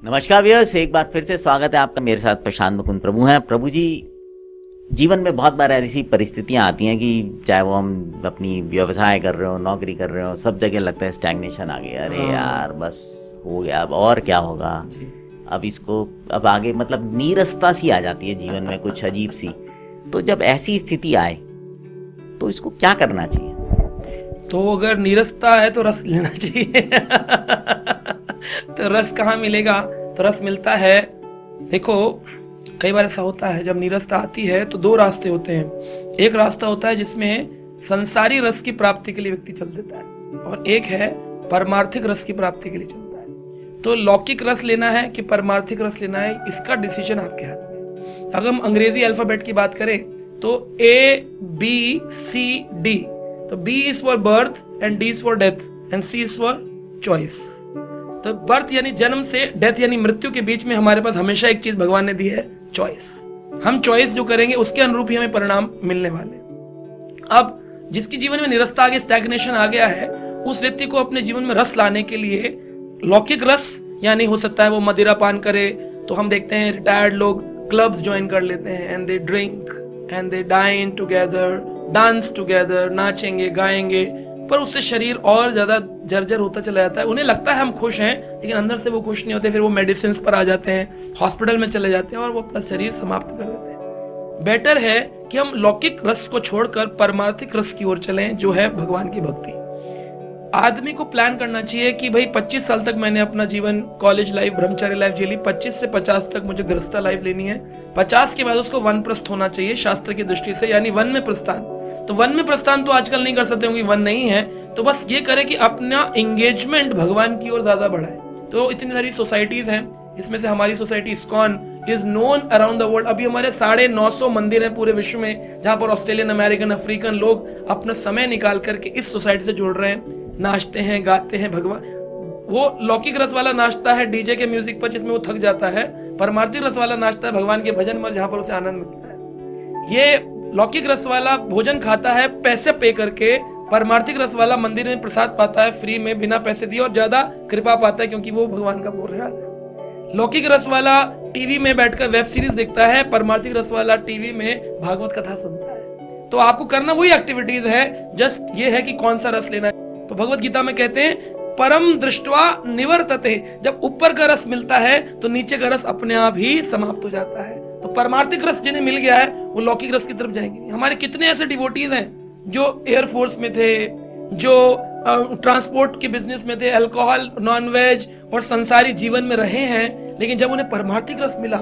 नमस्कार व्यूअर्स, एक बार फिर से स्वागत है आपका। मेरे साथ प्रशांत मुकुंद प्रभु हैं। प्रभु जी, जीवन में बहुत बार ऐसी परिस्थितियां आती हैं कि चाहे वो हम अपनी व्यवसाय कर रहे हो, नौकरी कर रहे हो, सब जगह लगता है स्टैग्नेशन आ गया। अरे यार बस हो गया, अब और क्या होगा, अब इसको अब आगे मतलब नीरसता सी आ जाती है जीवन में, कुछ अजीब सी। तो जब ऐसी स्थिति आए तो इसको क्या करना चाहिए? तो अगर नीरसता है तो रस लेना चाहिए। तो रस कहाँ मिलेगा? तो रस मिलता है, देखो कई बार ऐसा होता है जब नीरसता आती है तो दो रास्ते होते हैं। एक रास्ता होता है जिसमें संसारी रस की प्राप्ति के लिए व्यक्ति चल देता है, और एक है परमार्थिक रस की प्राप्ति के लिए चलता है। तो लौकिक रस लेना है कि परमार्थिक रस लेना है, इसका डिसीजन आपके हाथ में। अगर हम अंग्रेजी अल्फाबेट की बात करें तो ABCD, तो B is for birth and D is for death and C is for choice। तो बर्थ यानी जन्म से डेथ यानी मृत्यु के बीच में हमारे पास हमेशा एक चीज भगवान ने दी है, चॉइस। हम चॉइस जो करेंगे उसके अनुरूप ही हमें परिणाम मिलने वाले। अब जिसकी जीवन में निरस्ता आ गई, स्टैग्नेशन आ गया है, उस व्यक्ति को अपने जीवन में रस लाने के लिए लौकिक रस यानी हो सकता है वो मदिरा पान करे। तो हम देखते हैं रिटायर्ड लोग क्लब्स ज्वाइन कर लेते हैं and they drink and they dine together, dance together, नाचेंगे गाएंगे, पर उससे शरीर और ज्यादा जर्जर होता चला जाता है। उन्हें लगता है हम खुश हैं, लेकिन अंदर से वो खुश नहीं होते। फिर वो मेडिसिन पर आ जाते हैं, हॉस्पिटल में चले जाते हैं और वो अपना शरीर समाप्त कर देते हैं। बेटर है कि हम लौकिक रस को छोड़कर परमार्थिक रस की ओर चलें, जो है भगवान की भक्ति। आदमी को प्लान करना चाहिए कि भाई 25 साल तक मैंने अपना जीवन कॉलेज लाइफ, ब्रह्मचारी लाइफ झेली, 25 से 50 तक मुझे गृहस्थ लाइफ लेनी है। 50 के बाद उसको वनप्रस्थ होना चाहिए शास्त्र की दृष्टि से, यानी वन में प्रस्थान। तो वन में प्रस्थान तो आजकल नहीं कर सकते क्योंकि वन नहीं है, तो बस ये करे कि अपना एंगेजमेंट भगवान की ओर ज्यादा बढ़ाए। तो इतनी सारी सोसाइटीज हैं, इसमें से हमारी society ISKCON is known around the world. अभी हमारे 950 मंदिर हैं पूरे विश्व में, जहां पर ऑस्ट्रेलियन, अमेरिकन, अफ्रीकन लोग अपना समय निकाल करके इस सोसाइटी से जुड़ रहे हैं, नाचते हैं, गाते हैं। भगवान वो लौकिक रस वाला नाचता है डीजे के म्यूजिक पर जिसमें वो थक जाता है, परमार्थिक रस वाला नाचता है भगवान के भजन में जहां पर उसे आनंद मिलता है। ये लौकिक रस वाला भोजन खाता है पैसे पे करके, परमार्थिक रस वाला मंदिर में प्रसाद पाता है फ्री में बिना पैसे दिए और ज्यादा कृपा पाता है क्योंकि वो भगवान का बोल रहा है। लौकिक रस वाला टीवी में बैठकर वेब सीरीज देखता है, परमार्थिक रस वाला टीवी में भागवत कथा सुनता है। तो आपको करना वही एक्टिविटीज है, जस्ट ये है कि कौन सा रस लेना है। तो भगवत गीता में कहते हैं परम दृष्टवा निवर्तते, जब ऊपर का रस मिलता है तो नीचे का रस अपने आप ही समाप्त हो जाता है। तो परमार्थिक रस जिन्हें मिल गया है वो लौकिक रस की तरफ जाएंगे। हमारे कितने ऐसे डिवोटीज हैं जो एयरफोर्स में थे, जो ट्रांसपोर्ट के बिजनेस में थे, अल्कोहल, नॉनवेज और संसारी जीवन में रहे हैं, लेकिन जब उन्हें परमार्थिक रस मिला,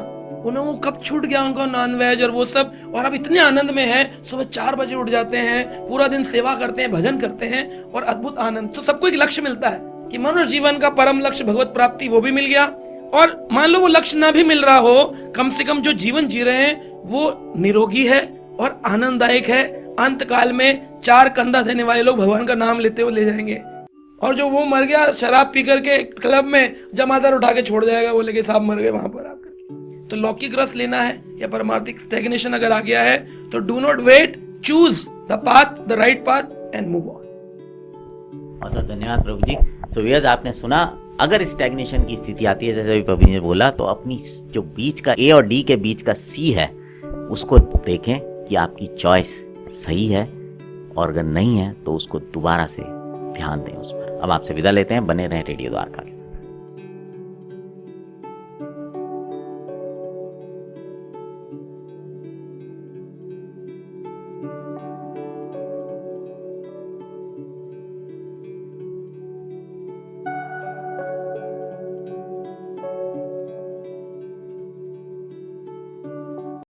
उन्हें वो कब छूट गया उनका नॉनवेज और वो सब, और अब इतने आनंद में हैं, सुबह 4 बजे उठ जाते हैं, पूरा दिन सेवा करते हैं, भजन करते हैं और अद्भुत आनंद। तो सबको एक लक्ष्य मिलता है कि मनुष्य जीवन का परम लक्ष्य भगवत प्राप्ति, वो भी मिल गया। और मान लो वो लक्ष्य ना भी मिल रहा हो, कम से कम जो जीवन जी रहे हैं वो निरोगी है और आनंददायक है। अंत काल में 4 कंधा देने वाले लोग भगवान का नाम लेते हुए ले जाएंगे, और जो वो मर गया शराब पी करके क्लब में जमादार उठा के छोड़ जाएगा, वो लेके साहब मर गए वहां पर आकर। तो लौकिक रस लेना है या परमार्थिक, स्टैग्नेशन अगर आ गया है तो do not wait, choose the path, the right path and move on. बहुत बहुत धन्यवाद प्रभु जी। सो व्यूअर्स, आपने सुना, अगर स्टैग्नेशन की स्थिति आती है जैसे अभी प्रभु जी ने बोला, तो अपनी जो बीच का A और D के बीच का C है उसको देखें कि आपकी चॉइस सही है, और अगर नहीं है तो उसको दोबारा से ध्यान दें उस पर। अब आपसे विदा लेते हैं, बने रहें रेडियो द्वारका के साथ।